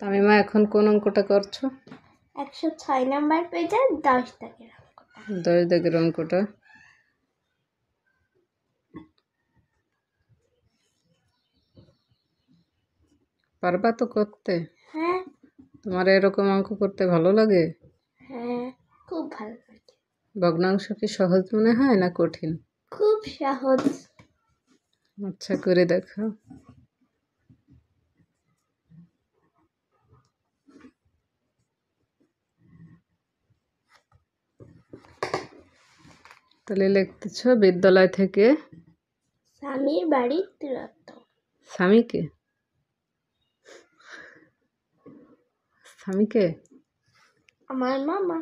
তামিমা এখন কোন অঙ্কটা করছো? 106 নাম্বার পেজে 10 দাগের অঙ্কটা। 10 দাগের অঙ্কটা। পারবা তো করতে? হ্যাঁ। তোমার এরকম অঙ্ক করতে ভালো লাগে? হ্যাঁ, খুব ভালো লাগে। ভগ্নাংশ কি সহজ মনে হয় না কঠিন? খুব সহজ। আচ্ছা, করে দেখাও। তাহলে লিখতেছ বিদ্যালয় থেকে স্বামীর বাড়ির দূরত্ব। স্বামীকে স্বামীকে আমার মামা।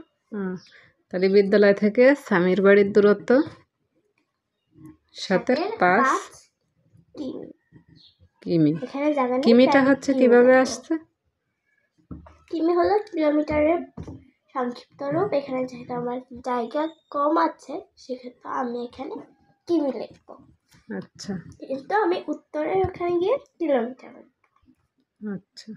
তাহলে বিদ্যালয় থেকে স্বামীর বাড়ির দূরত্ব 5 কিমি। এখানে জায়গা নেই, কিমিটা হচ্ছে কিভাবে আসছে? কিমি হলো কিলোমিটারের সংক্ষিপ্ত রূপ। এখানে যেহেতু আমার জায়গা কম আছে, সেক্ষেত্রে আমি এখানে কিমি লিখবো। আচ্ছা, কিন্তু আমি উত্তরের ওখানে গিয়ে কিলোমিটার লিখবো। আচ্ছা।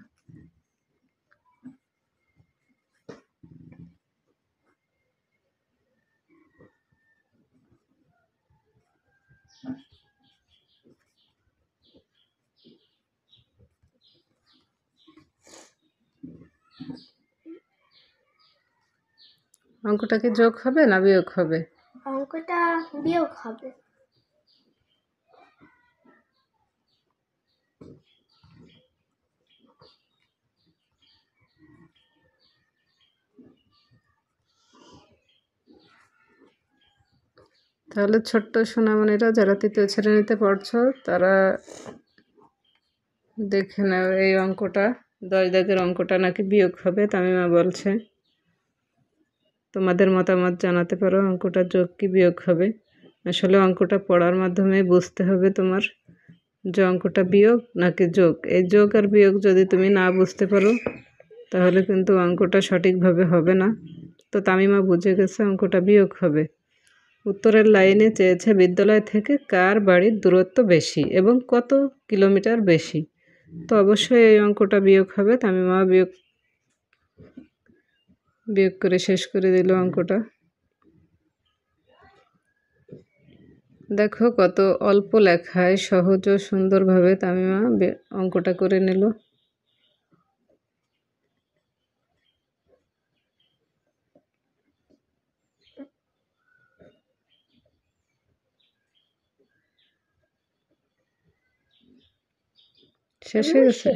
অঙ্কটা কি যোগ হবে না বিয়োগ হবে? অঙ্কটা বিয়োগ হবে। তাহলে ছোট্ট সোনামণিরা যারা 3য় শ্রেণীতে পড়ছো তারা দেখে নাও, এই অঙ্কটা 10 দাগের অঙ্কটা নাকি বিয়োগ হবে। তামিমা বলছে তোমাদের মতামত জানাতে পারো, অঙ্কটা যোগ কি বিয়োগ হবে। আসলে অঙ্কটা পড়ার মাধ্যমে বুঝতে হবে তোমার যে অঙ্কটা বিয়োগ নাকি যোগ। এই যোগ আর বিয়োগ যদি তুমি না বুঝতে পারো তাহলে কিন্তু অঙ্কটা সঠিকভাবে হবে না। তো তামিমা বুঝে গেছে অঙ্কটা বিয়োগ হবে। উত্তরের লাইনে চেয়েছে বিদ্যালয় থেকে কার বাড়ির দূরত্ব বেশি এবং কত কিলোমিটার বেশি। তো অবশ্যই এই অঙ্কটা বিয়োগ হবে। তামিমা বিয়োগ করে শেষ করে দিল অঙ্কটা। দেখো কত অল্প লেখায় সহজ ও সুন্দরভাবে তামিমা অঙ্কটা করে নিল। শেষ হয়ে গেছে।